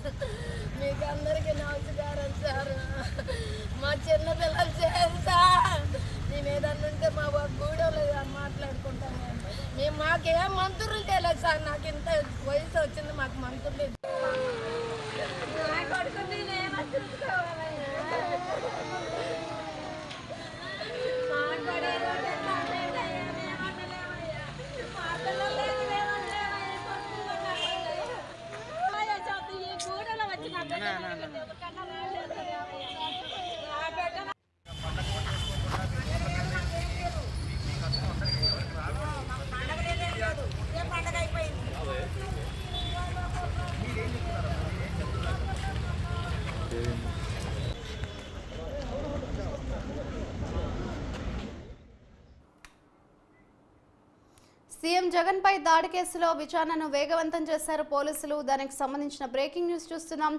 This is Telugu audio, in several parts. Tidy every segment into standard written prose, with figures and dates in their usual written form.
మీకు అందరికీ నమస్కారం సార్. మా చిన్న పిల్లలు చేయాలి సార్. మేము ఏదన్నా ఉంటే మా గూడెంలో మాట్లాడుకుంటాం. మేము మాకేం మంత్రులు తెలియదు సార్. నాకు ఇంత వయసు వచ్చింది, మాకు మంత్రులు సీఎం జగన్ పై దాడి కేసులో విచారణను వేగవంతం చేశారు పోలీసులు. దానికి సంబంధించిన బ్రేకింగ్ న్యూస్ చూస్తున్నాం.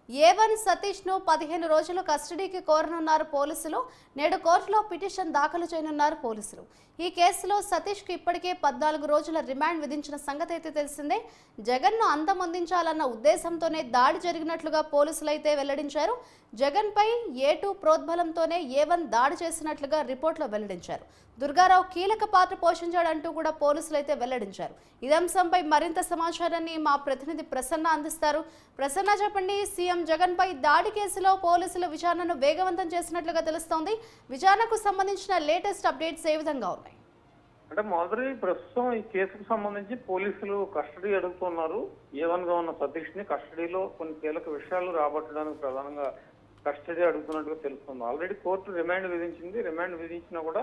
A1 సతీష్ ను 15 రోజులు కస్టడీకి కోరనున్నారు పోలీసులు. నేడు కోర్టులో పిటిషన్ దాఖలు చేయనున్నారు పోలీసులు. ఈ కేసులో సతీష్ కు ఇప్పటికే 14 రోజుల రిమాండ్ విధించిన సంగతి అయితే తెలిసిందే. జగన్ ను అంతమొందించాలన్న ఉద్దేశంతోనే దాడి జరిగినట్లుగా పోలీసులు అయితే వెల్లడించారు. జగన్ పై A2 ప్రోద్బలంతోనే A1 దాడి చేసినట్లుగా రిపోర్టులో వెల్లడించారు. దుర్గారావు కీలక పాత్ర పోషించాడంటూ కూడా పోలీసులు అయితే వెల్లడించారు. ఇదే అంశంపై మరింత సమాచారాన్ని మా ప్రతినిధి ప్రసన్న అందిస్తారు. ప్రసన్న, చెప్పండి. సీఎం జగన్ పై దాడి కేసులో పోలీసులు విచారణను వేగవంతం చేసినట్లుగా తెలుస్తోంది. విచారణకు సంబంధించిన లేటెస్ట్ అప్డేట్స్ ఏ విధంగా ఉన్నాయి? అంటే మాధురి, ప్రస్తుతం ఈ కేసుకు సంబంధించి పోలీసులు కస్టడీ అడుగుతున్నారు. A1 గా ఉన్న సతీష్ ని కస్టడీలో కొన్ని కీలక విషయాలు రాబట్టడానికి ప్రధానంగా కస్టడీ అడుగుతున్నట్టుగా తెలుస్తుంది. ఆల్రెడీ కోర్టు రిమాండ్ విధించింది. రిమాండ్ విధించినా కూడా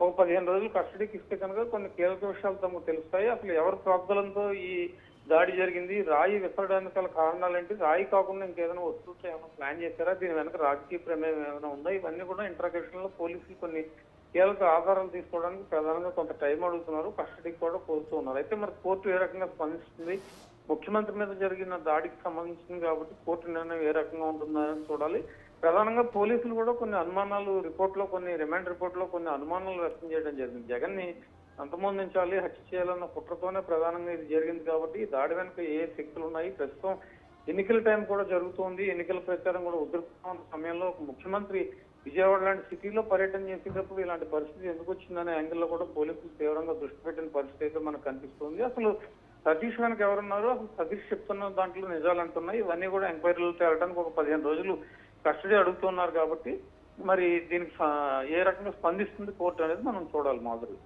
ఒక 15 రోజులు కస్టడీకి ఇస్తే కనుక కొన్ని కీలక విషయాలు తమకు తెలుస్తాయి. అసలు ఎవరి ప్రోద్బలంతో ఈ దాడి జరిగింది, రాయి విసరడానికి గల కారణాలు ఏంటి, రాయి కాకుండా ఇంకేదైనా వస్తువుతో ఏమైనా ప్లాన్ చేశారా, దీని వెనక రాజకీయ ప్రమేయం ఏమైనా ఉందా, ఇవన్నీ కూడా ఇంట్రాగేషన్ లో పోలీసులు కొన్ని కీలక ఆధారాలు తీసుకోవడానికి ప్రధానంగా కొంత టైం అడుగుతున్నారు. కస్టడీకి కూడా కోరుతూ ఉన్నారు. అయితే మరి కోర్టు ఏ రకంగా స్పందిస్తుంది, ముఖ్యమంత్రి మీద జరిగిన దాడికి సంబంధించింది కాబట్టి కోర్టు నిర్ణయం ఏ రకంగా ఉంటుందని చూడాలి. ప్రధానంగా పోలీసులు కూడా కొన్ని అనుమానాలు రిమాండ్ రిపోర్ట్ లో కొన్ని అనుమానాలు వ్యక్తం చేయడం జరిగింది. జగన్ ని అంతమొందించాలి, హత్య చేయాలన్న కుట్రతోనే ప్రధానంగా ఇది జరిగింది కాబట్టి ఈ దాడి వెనుక ఏ శక్తులు ఉన్నాయి, ప్రస్తుతం ఎన్నికల టైం కూడా జరుగుతోంది, ఎన్నికల ప్రచారం కూడా ఉధృతమైన సమయంలో ముఖ్యమంత్రి విజయవాడ లాంటి సిటీలో పర్యటన చేసేటప్పుడు ఇలాంటి పరిస్థితి ఎందుకు వచ్చిందనే యాంగిల్లో కూడా పోలీసులు తీవ్రంగా దృష్టి పెట్టిన పరిస్థితి అయితే మనకు కనిపిస్తుంది. అసలు సతీష్ వెనక ఎవరున్నారు, అసలు సతీష్ చెప్తున్న దాంట్లో నిజాలు అంటున్నాయి, ఇవన్నీ కూడా ఎంక్వైరీలు తేలడానికి ఒక 15 రోజులు కస్టడీ అడుగుతున్నారు కాబట్టి మరి దీనికి ఏ రకంగా స్పందిస్తుంది కోర్టు అనేది మనం చూడాలి మాధురి.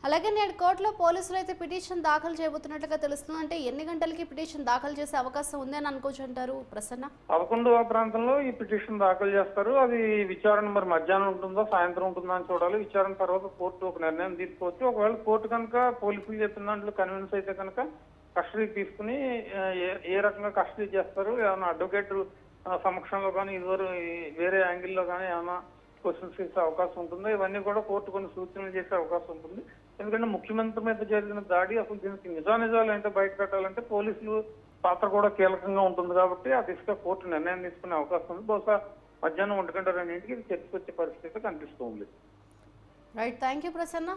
అలాగే నేడు కోర్టులో పోలీసులు అయితే పిటిషన్ దాఖలు చేయబోతున్నట్లుగా తెలుస్తుంది. అంటే ఎన్ని గంటలకి పిటిషన్ దాఖలు చేసే అవకాశం ఉంది అని అనుకోవచ్చు అంటారు ప్రసన్న? 11వ ప్రాంతంలో ఈ పిటిషన్ దాఖలు చేస్తారు. అది విచారణ మరి మధ్యాహ్నం ఉంటుందో సాయంత్రం ఉంటుందో అని చూడాలి. విచారణ తర్వాత కోర్టు ఒక నిర్ణయం తీసుకోవచ్చు. ఒకవేళ కోర్టు కనుక పోలీసులు చెప్పిన దాంట్లో కన్విన్స్ అయితే కనుక కస్టడీ తీసుకుని ఏ రకంగా కస్టడీ చేస్తారు, ఏమైనా అడ్వకేట్ సమక్షంలో కానీ ఇదివరకు వేరే యాంగిల్లో కానీ ఏమైనా క్వశ్చన్స్ చేసే అవకాశం ఉంటుందో, ఇవన్నీ కూడా కోర్టు కొన్ని సూచనలు చేసే అవకాశం ఉంటుంది. ఎందుకంటే ముఖ్యమంత్రి మీద జరిగిన దాడి అసలు దీనికి నిజాలు ఏంటో బయట పెట్టాలంటే పోలీసులు పాత్ర కూడా కీలకంగా ఉంటుంది కాబట్టి ఆ దిశగా కోర్టు నిర్ణయం తీసుకునే అవకాశం ఉంది. బహుశా మధ్యాహ్నం 1 గంట 2ంటికి ఇది చర్చకు వచ్చే పరిస్థితి కనిపిస్తుంది. Right, thank you Prasanna.